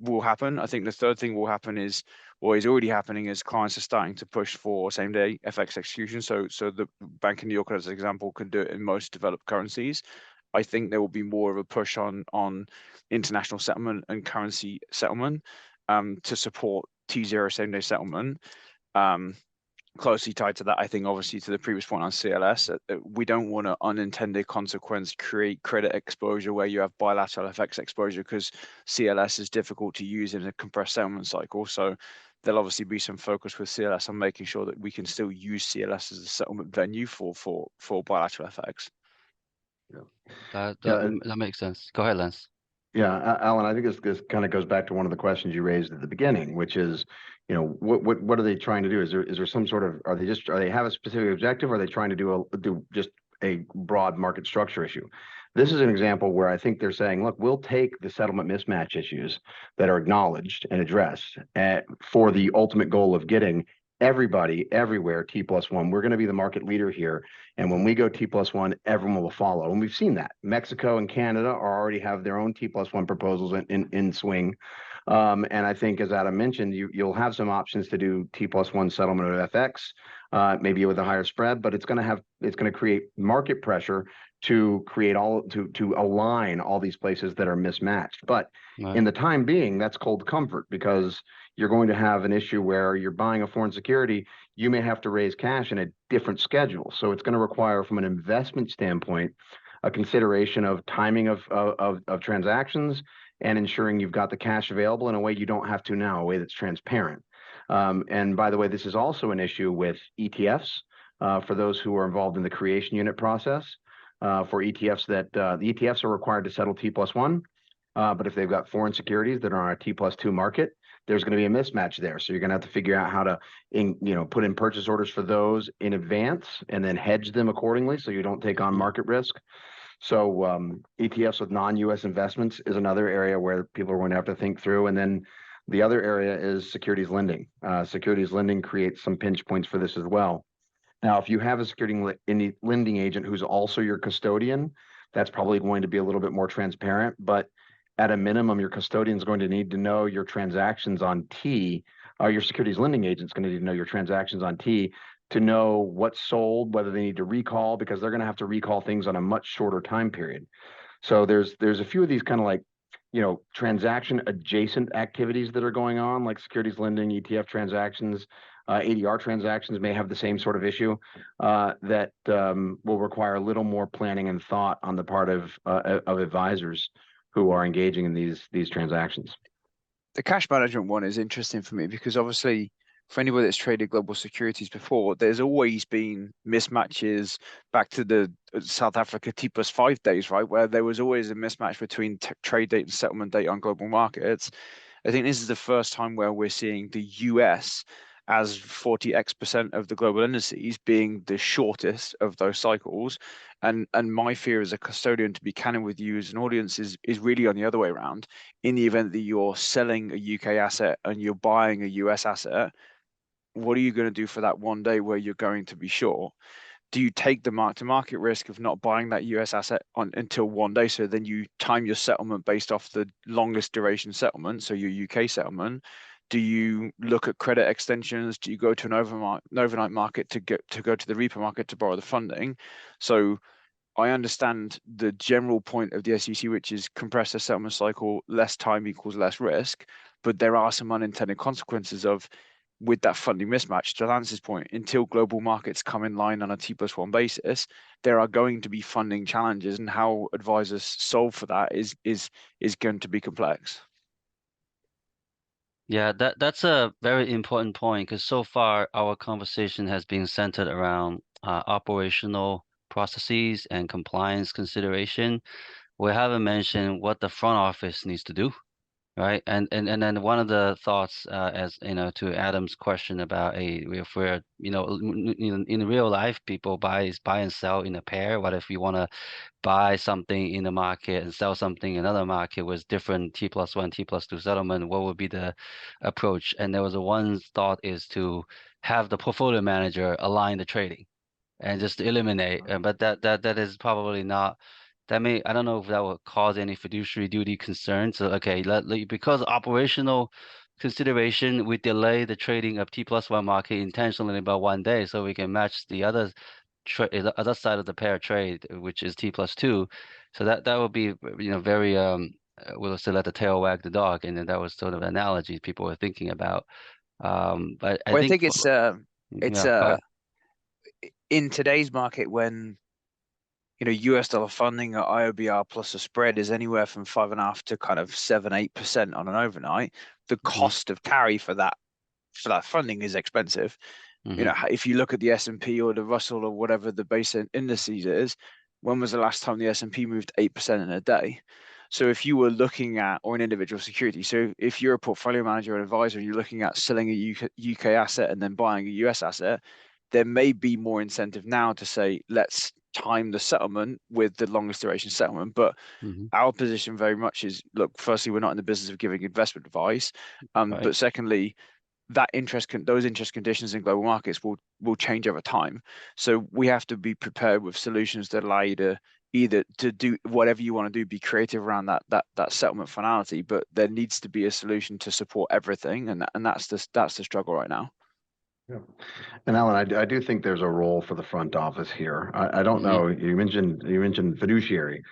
will happen. I think the third thing will happen is, or is already happening, is clients are starting to push for same day FX execution. So the Bank of New York, as an example, can do it in most developed currencies. I think there will be more of a push on international settlement and currency settlement to support T0 same day settlement. Closely tied to that, I think, obviously, to the previous point on CLS, we don't want an unintended consequence create credit exposure where you have bilateral FX exposure, because CLS is difficult to use in a compressed settlement cycle. So there'll obviously be some focus with CLS on making sure that we can still use CLS as a settlement venue for bilateral FX. That makes sense. Go ahead, Lance. Yeah, Alan, I think this kind of goes back to one of the questions you raised at the beginning, which is, what are they trying to do? Is there some sort of, are they have a specific objective, or are they trying to do just a broad market structure issue? This is an example where I think they're saying, look, we'll take the settlement mismatch issues that are acknowledged and addressed for the ultimate goal of getting everybody everywhere T+1. We're going to be the market leader here, and when we go T+1, everyone will follow. And we've seen that. Mexico and Canada already have their own T+1 proposals in swing. And I think, as Adam mentioned, you'll have some options to do T+1 settlement of FX, maybe with a higher spread, but it's going to create market pressure to create to align all these places that are mismatched. But in the time being, that's cold comfort, because you're going to have an issue where you're buying a foreign security, you may have to raise cash in a different schedule. So it's going to require, from an investment standpoint, a consideration of timing of transactions and ensuring you've got the cash available in a way you don't have to now, a way that's transparent. And by the way, this is also an issue with ETFs, for those who are involved in the creation unit process. For ETFs, the ETFs are required to settle T+1, but if they've got foreign securities that are on a T+2 market, there's going to be a mismatch there. So you're going to have to figure out how to, put in purchase orders for those in advance and then hedge them accordingly, so you don't take on market risk. So ETFs with non-US investments is another area where people are going to have to think through. And then the other area is securities lending. Securities lending creates some pinch points for this as well. Now, if you have a security lending agent who's also your custodian, that's probably going to be a little bit more transparent. But at a minimum, your custodian is going to need to know your transactions on T. Your securities lending agent is going to need to know your transactions on T to know what's sold, whether they need to recall, because they're going to have to recall things on a much shorter time period. So there's a few of these kind of like, transaction adjacent activities that are going on, like securities lending, ETF transactions. ADR transactions may have the same sort of issue that will require a little more planning and thought on the part of advisors who are engaging in these transactions. The cash management one is interesting for me, because obviously, for anybody that's traded global securities before, there's always been mismatches back to the South Africa T+5 days, right? Where there was always a mismatch between trade date and settlement date on global markets. I think this is the first time where we're seeing the US as 40x% of the global indices being the shortest of those cycles. And my fear as a custodian, to be candid with you as an audience, is really on the other way around. In the event that you're selling a UK asset and you're buying a US asset, what are you going to do for that one day where you're going to be short? Do you take the mark-to-market risk of not buying that US asset until one day, so then you time your settlement based off the longest duration settlement, so your UK settlement? Do you look at credit extensions? Do you go to an overnight market to go to the repo market to borrow the funding? So I understand the general point of the SEC, which is compress the settlement cycle, less time equals less risk, but there are some unintended consequences of with that funding mismatch, to Lance's point, until global markets come in line on a T+1 basis, there are going to be funding challenges, and how advisors solve for that is going to be complex. Yeah, that's a very important point, because so far our conversation has been centered around operational processes and compliance consideration. We haven't mentioned what the front office needs to do, right? And then one of the thoughts, as you know, to Adam's question about if we're, you know, in real life, people buy and sell in a pair. What if you want to buy something in the market and sell something in another market with different T+1, T+2 settlement? What would be the approach? And there was one thought is to have the portfolio manager align the trading and just to eliminate. But that is probably not. I don't know if that will cause any fiduciary duty concerns. So okay, because operational consideration, we delay the trading of T+1 market intentionally about 1 day, so we can match the other side of the pair trade, which is T+2. So that would be, you know, very we'll say let the tail wag the dog, and then that was sort of an analogy people were thinking about. But I Well, I think think it's yeah, in today's market, when US dollar funding at IOBR plus a spread is anywhere from 5.5 to kind of 7-8% on an overnight, the cost of carry for that funding is expensive. If you look at the S&P or the Russell or whatever the base indices is, when was the last time the S&P moved 8% in a day? So if you were looking at, or an individual security, so if you're a portfolio manager or advisor, you're looking at selling a UK asset and then buying a US asset, there may be more incentive now to say, let's time the settlement with the longest duration settlement. But our position very much is, look, firstly, we're not in the business of giving investment advice. right. But secondly, those interest conditions in global markets will change over time. So we have to be prepared with solutions that allow you to either to do whatever you want to do, be creative around that settlement finality, but there needs to be a solution to support everything, and that's the struggle right now. Yeah. And Alan, I do think there's a role for the front office here. I don't know. You mentioned fiduciary.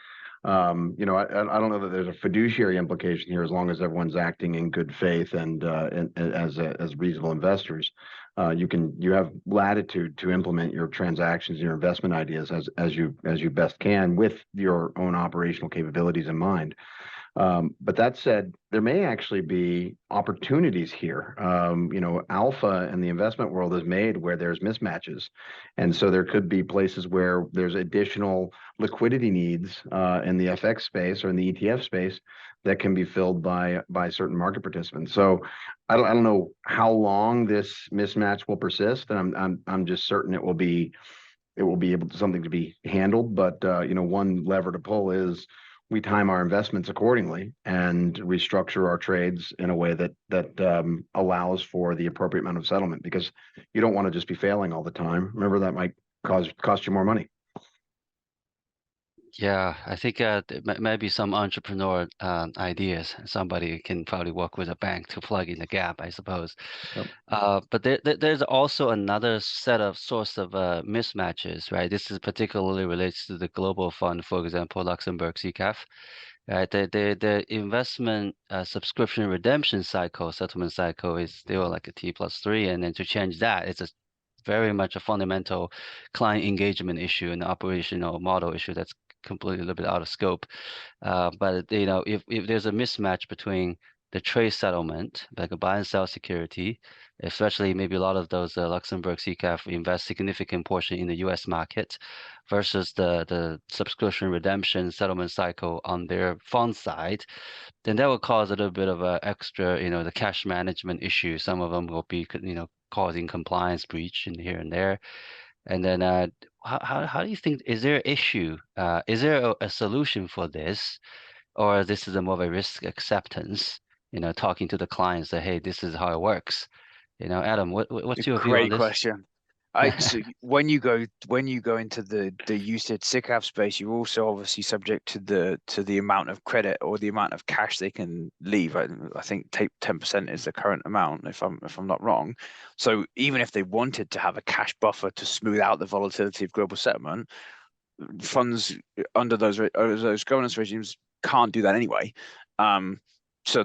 I don't know that there's a fiduciary implication here as long as everyone's acting in good faith and as reasonable investors. You have latitude to implement your transactions, your investment ideas as you best can with your own operational capabilities in mind. But that said, there may actually be opportunities here. Alpha in the investment world is made where there's mismatches. And so there could be places where there's additional liquidity needs in the FX space or in the ETF space that can be filled by certain market participants. So I don't know how long this mismatch will persist, and I'm just certain it will be something to be handled. But one lever to pull is we time our investments accordingly and restructure our trades in a way that allows for the appropriate amount of settlement, because you don't want to just be failing all the time. Remember, that might cost you more money. Yeah, I think maybe some entrepreneur ideas. Somebody can probably work with a bank to plug in the gap, I suppose. Yep. But there's also another set of source of mismatches, right? This is particularly relates to the global fund, for example, Luxembourg CCAF. Right, the investment subscription redemption cycle, settlement cycle is still like a T+3, and then to change that, it's very much a fundamental client engagement issue and operational model issue that's completely a little bit out of scope. But if there's a mismatch between the trade settlement, like a buy and sell security, especially maybe a lot of those Luxembourg CCAF invest significant portion in the US market versus the subscription redemption settlement cycle on their fund side, then that will cause a little bit of a extra, the cash management issue. Some of them will be, causing compliance breach in here and there. And then how do you think, is there an issue? Is there a solution for this? Or this is more of a risk acceptance, talking to the clients that, hey, this is how it works. Adam, what's your view on Great this? question. So when you go into the UCITS SICAV space, you're also obviously subject to the amount of credit or the amount of cash they can leave. I think 10% is the current amount, if I'm not wrong. So even if they wanted to have a cash buffer to smooth out the volatility of global settlement, funds under those governance regimes can't do that anyway. so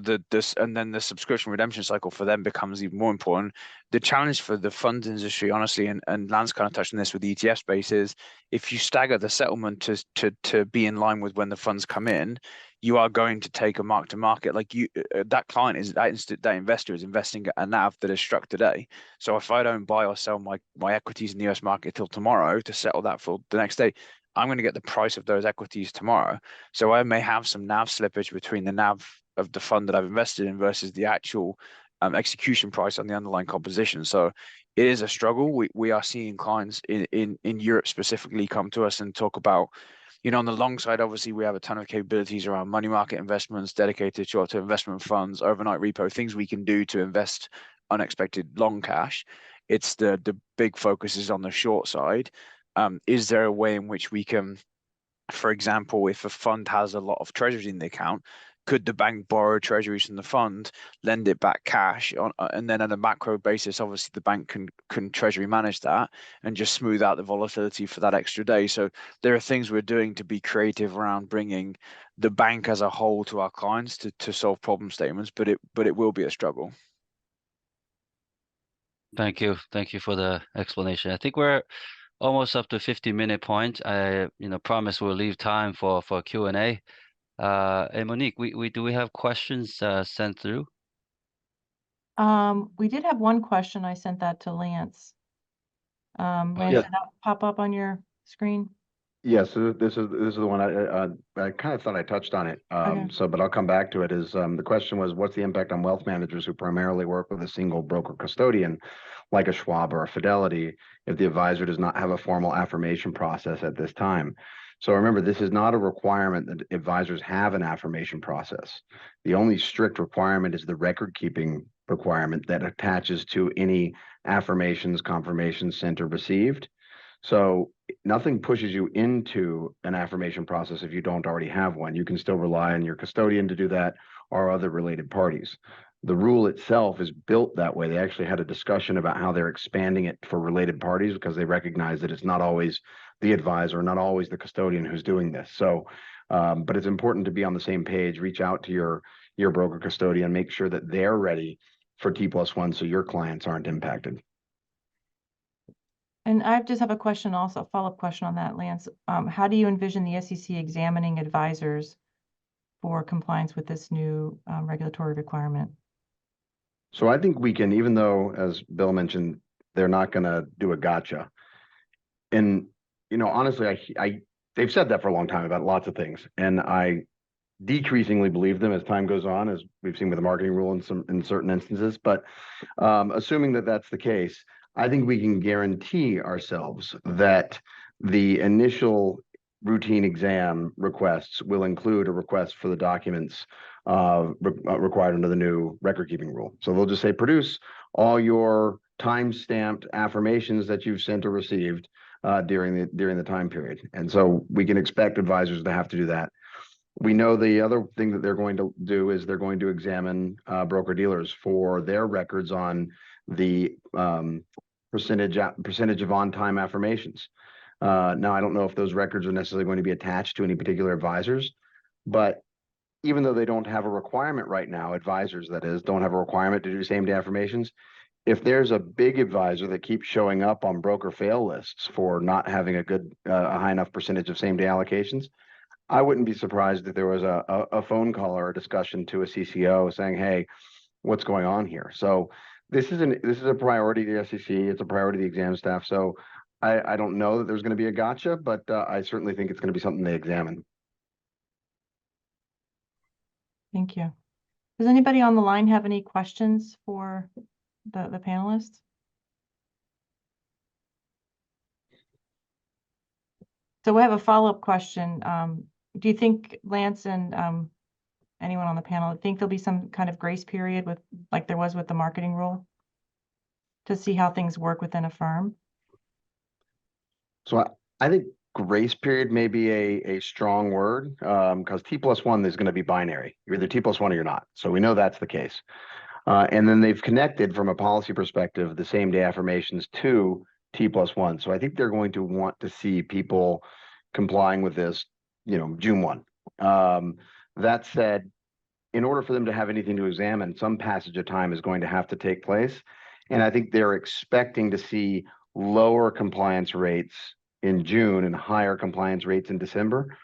and then the subscription redemption cycle for them becomes even more important. The challenge for the funds industry, honestly, and Lance kind of touched on this with the ETF space, is if you stagger the settlement to be in line with when the funds come in, you are going to take a mark to market. Like that client is that investor is investing at a NAV that is struck today. So if I don't buy or sell my equities in the US market till tomorrow to settle that for the next day, I'm going to get the price of those equities tomorrow. So I may have some NAV slippage between the NAV of the fund that I've invested in versus the actual execution price on the underlying composition. So it is a struggle. We are seeing clients in Europe specifically come to us and talk about, on the long side, obviously we have a ton of capabilities around money market investments, dedicated short-term investment funds, overnight repo, things we can do to invest unexpected long cash. It's the big focus is on the short side. Is there a way in which we can, for example, if a fund has a lot of treasuries in the account, could the bank borrow treasuries from the fund, lend it back cash, and then on a macro basis, obviously the bank can treasury manage that and just smooth out the volatility for that extra day. So there are things we're doing to be creative around bringing the bank as a whole to our clients to solve problem statements, but it will be a struggle. Thank you for the explanation. I think we're almost up to 50-minute point. I promise we'll leave time for Q&A. Hey Monique, do we have questions sent through? We did have one question. I sent that to Lance. Lance, Yeah. did that pop up on your screen? Yes, so this is the one I kind of thought I touched on it. Okay. But I'll come back to it. The question was, what's the impact on wealth managers who primarily work with a single broker custodian, like a Schwab or a Fidelity, if the advisor does not have a formal affirmation process at this time? So remember, this is not a requirement that advisors have an affirmation process. The only strict requirement is the record keeping requirement that attaches to any affirmations, confirmations sent or received. So nothing pushes you into an affirmation process if you don't already have one. You can still rely on your custodian to do that or other related parties. The rule itself is built that way. They actually had a discussion about how they're expanding it for related parties because they recognize that it's not always the advisor, not always the custodian who's doing this. So, but it's important to be on the same page. Reach out to your broker custodian, make sure that they're ready for T+1 so your clients aren't impacted. And I just have a question also, a follow-up question on that, Lance. How do you envision the SEC examining advisors for compliance with this new regulatory requirement? So I think we can, even though, as Bill mentioned, they're not going to do a gotcha. And, honestly, they've said that for a long time about lots of things. And I decreasingly believe them as time goes on, as we've seen with the marketing rule in certain instances. But assuming that that's the case, I think we can guarantee ourselves that the initial routine exam requests will include a request for the documents required under the new record keeping rule. So they'll just say, produce all your time-stamped affirmations that you've sent or received during the time period. And so we can expect advisors to have to do that. We know the other thing that they're going to do is they're going to examine broker-dealers for their records on the percentage of on-time affirmations. Now, I don't know if those records are necessarily going to be attached to any particular advisors, but even though they don't have a requirement right now, advisors, that is, don't have a requirement to do same-day affirmations, if there's a big advisor that keeps showing up on broker fail lists for not having a high enough percentage of same-day allocations, I wouldn't be surprised if there was a phone call or a discussion to a CCO saying, hey, what's going on here? So this is a priority to the SEC. It's a priority to the exam staff. So I don't know that there's going to be a gotcha, but I certainly think it's going to be something they examine. Thank you. Does anybody on the line have any questions for the panelists? So we have a follow-up question. Do you think, Lance and anyone on the panel, think there'll be some kind of grace period like there was with the marketing rule to see how things work within a firm? So I think grace period may be a strong word because T+1 is going to be binary. You're either T+1 or you're not. So we know that's the case. And then they've connected from a policy perspective the same day affirmations to T+1. So I think they're going to want to see people complying with this, June 1. That said, in order for them to have anything to examine, some passage of time is going to have to take place. And I think they're expecting to see lower compliance rates in June and higher compliance rates in December.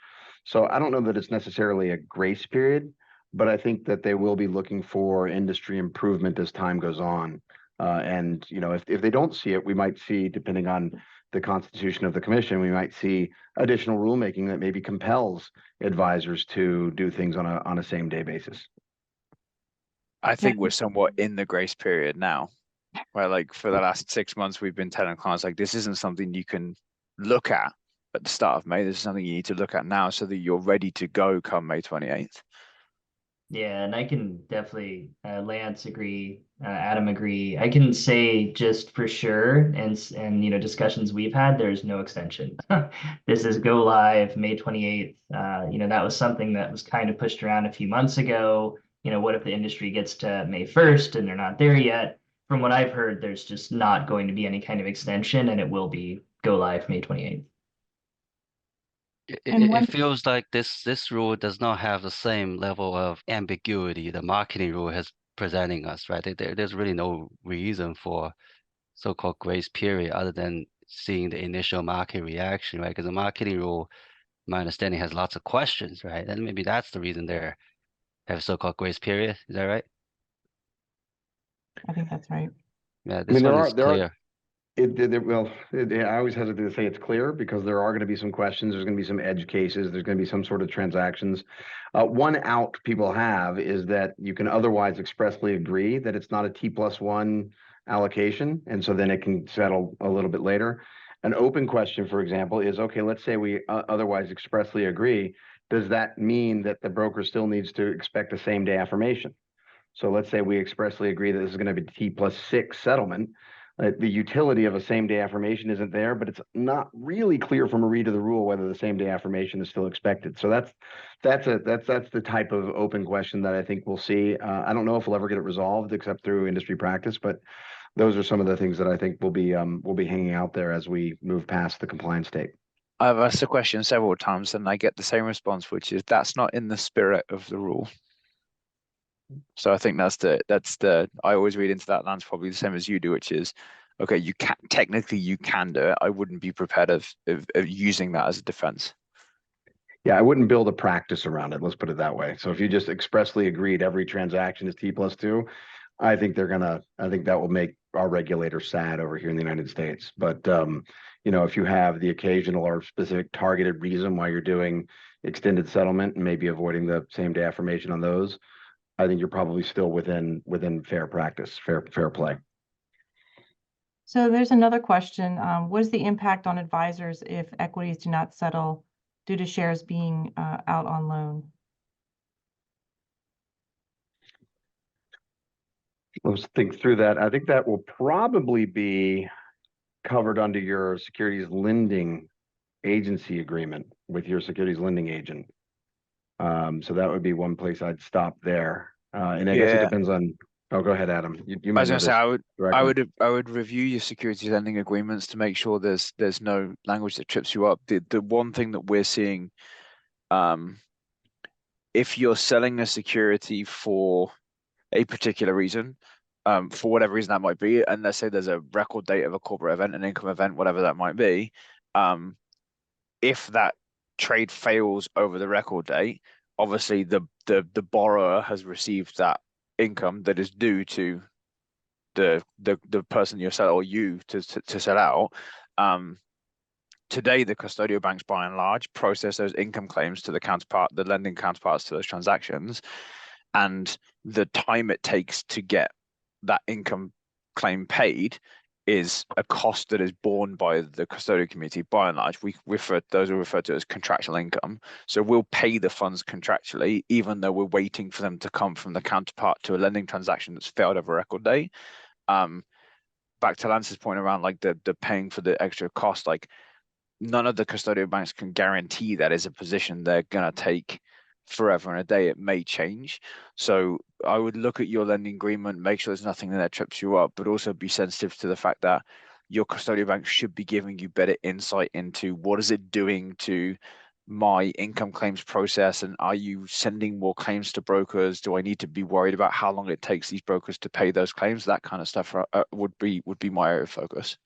So I don't know that it's necessarily a grace period, but I think that they will be looking for industry improvement as time goes on. And if they don't see it, we might see, depending on the constitution of the commission, we might see additional rulemaking that maybe compels advisors to do things on a same day basis. I think we're somewhat in the grace period now, where like for the last 6 months we've been telling clients like this isn't something you can look at the start of May. This is something you need to look at now so that you're ready to go come May 28th. Yeah, and I can definitely, Lance agree, Adam agree. I can say just for sure, and discussions we've had, there's no extension. This is go live May 28th. That was something that was kind of pushed around a few months ago. What if the industry gets to May 1st and they're not there yet? From what I've heard, there's just not going to be any kind of extension, and it will be go live May 28th. It feels like this rule does not have the same level of ambiguity the marketing rule has presenting us, right? There's really no reason for so-called grace period other than seeing the initial market reaction, right? Because the marketing rule, my understanding, has lots of questions, right? And maybe that's the reason they have so-called grace period. Is that right? I think that's right. Yeah, this one is clear. I always hesitate to say it's clear because there are going to be some questions. There's going to be some edge cases. There's going to be some sort of transactions. One out people have is that you can otherwise expressly agree that it's not a T+1 allocation, and so then it can settle a little bit later. An open question, for example, is, okay, let's say we otherwise expressly agree. Does that mean that the broker still needs to expect a same-day affirmation? So let's say we expressly agree that this is going to be T+6 settlement. The utility of a same-day affirmation isn't there, but it's not really clear from a read of the rule whether the same-day affirmation is still expected. So that's the type of open question that I think we'll see. I don't know if we'll ever get it resolved except through industry practice, but those are some of the things that I think will be hanging out there as we move past the compliance date. I've asked the question several times and I get the same response, which is that's not in the spirit of the rule. So I think that's the I always read into that, Lance, probably the same as you do, which is, okay, you can technically you can do it. I wouldn't be prepared of using that as a defense. Yeah, I wouldn't build a practice around it. Let's put it that way. So if you just expressly agreed every transaction is T+2, I think that will make our regulators sad over here in the United States. But if you have the occasional or specific targeted reason why you're doing extended settlement and maybe avoiding the same day affirmation on those, I think you're probably still within fair practice, fair play. So there's another question. What is the impact on advisors if equities do not settle due to shares being out on loan? Let's think through that. I think that will probably be covered under your securities lending agency agreement with your securities lending agent. So that would be one place I'd stop there. And I guess it depends on. Oh, go ahead, Adam. You might I was going to say I would review your securities lending agreements to make sure there's no language that trips you up. The one thing that we're seeing, if you're selling a security for a particular reason, for whatever reason that might be, and let's say there's a record date of a corporate event, an income event, whatever that might be, if that trade fails over the record date, obviously the borrower has received that income that is due to the person you're selling or you to sell out. Today, the custodial banks, by and large, process those income claims to the lending counterparts to those transactions, and the time it takes to get that income claim paid is a cost that is borne by the custodial community. By and large, those are referred to as contractual income. So we'll pay the funds contractually, even though we're waiting for them to come from the counterpart to a lending transaction that's failed over record date. Back to Lance's point around like the paying for the extra cost, like none of the custodial banks can guarantee that is a position they're gonna take forever and a day. It may change. So I would look at your lending agreement, make sure there's nothing that trips you up, but also be sensitive to the fact that your custodial bank should be giving you better insight into what is it doing to my income claims process, and are you sending more claims to brokers? Do I need to be worried about how long it takes these brokers to pay those claims? That kind of stuff would be my area of focus.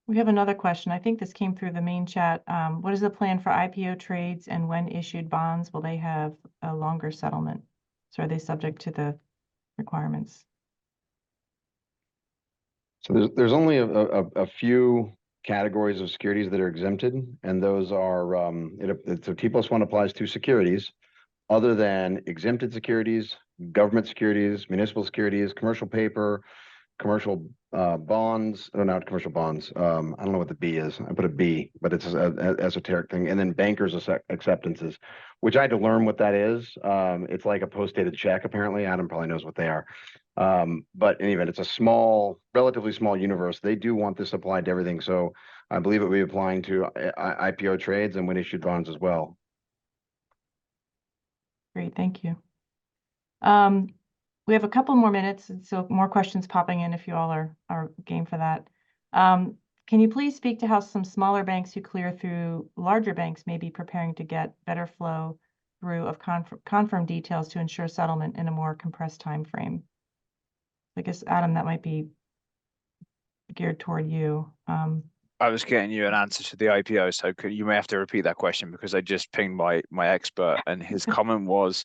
We have another question. I think this came through the main chat. What is the plan for IPO trades, and when issued bonds, will they have a longer settlement? So are they subject to the requirements? So there's only a few categories of securities that are exempted, and those are so T+1 applies to securities other than exempted securities, government securities, municipal securities, commercial paper, commercial bonds. Oh, not commercial bonds. I don't know what the B is. I put a B, but it's an esoteric thing. And then bankers acceptances, which I had to learn what that is. It's like a post-dated check, apparently. Adam probably knows what they are. But in any event, it's a small, relatively small universe. They do want this applied to everything. So I believe it will be applying to IPO trades and when issued bonds as well. Great, thank you. We have a couple more minutes, and so more questions popping in if you all are game for that. Can you please speak to how some smaller banks who clear through larger banks may be preparing to get better flow through of confirm details to ensure settlement in a more compressed time frame? I guess, Adam, that might be geared toward you. I was getting you an answer to the IPO, so you may have to repeat that question, because I just pinged my expert, and his comment was,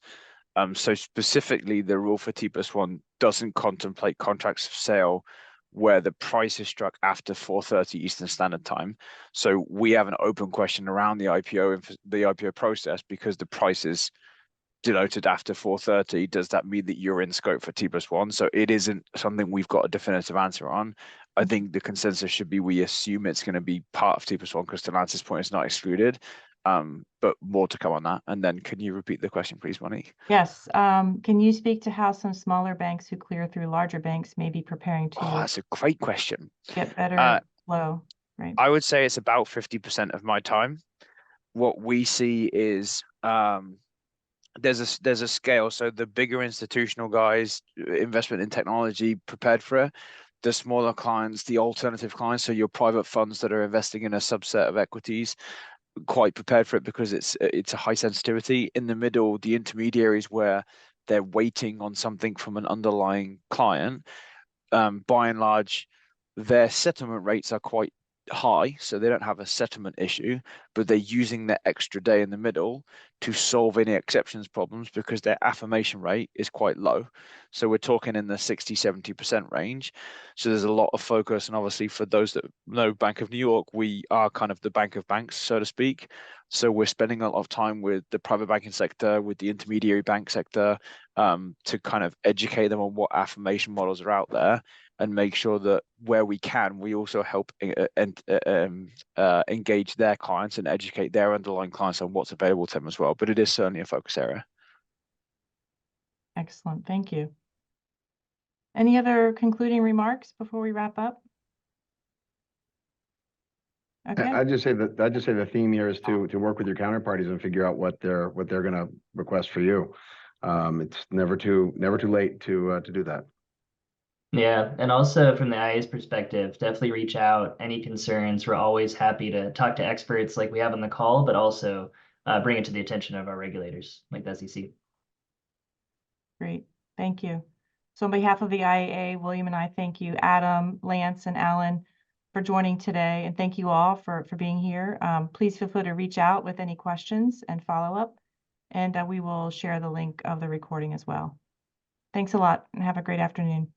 so specifically the rule for T+1 doesn't contemplate contracts of sale where the price is struck after 4:30 Eastern Standard Time. So we have an open question around the IPO process, because the price is denoted after 4:30. Does that mean that you're in scope for T+1? So it isn't something we've got a definitive answer on. I think the consensus should be we assume it's going to be part of T+1, because to Lance's point, it's not excluded. But more to come on that. And then can you repeat the question, please, Monique? Yes. Can you speak to how some smaller banks who clear through larger banks may be preparing to that's a great question. Get better flow, right? I would say it's about 50% of my time. What we see is there's a scale. So the bigger institutional guys, investment in technology, prepared for it. The smaller clients, the alternative clients, so your private funds that are investing in a subset of equities, quite prepared for it, because it's a high sensitivity. In the middle, the intermediaries, where they're waiting on something from an underlying client, by and large, their settlement rates are quite high, so they don't have a settlement issue, but they're using the extra day in the middle to solve any exceptions problems, because their affirmation rate is quite low. So we're talking in the 60-70% range. So there's a lot of focus, and obviously for those that know Bank of New York, we are kind of the bank of banks, so to speak. So we're spending a lot of time with the private banking sector, with the intermediary bank sector, to kind of educate them on what affirmation models are out there, and make sure that where we can, we also help engage their clients and educate their underlying clients on what's available to them as well. But it is certainly a focus area. Excellent, thank you. Any other concluding remarks before we wrap up? Okay. I'd just say the theme here is to work with your counterparties and figure out what they're going to request for you. It's never too late to do that. Yeah, and also from the IA's perspective, definitely reach out. Any concerns, we're always happy to talk to experts like we have on the call, but also bring it to the attention of our regulators, like the SEC. Great, thank you. So on behalf of the IAA, William and I thank you, Adam, Lance, and Alan, for joining today, and thank you all for being here. Please feel free to reach out with any questions and follow up, and we will share the link of the recording as well. Thanks a lot, and have a great afternoon.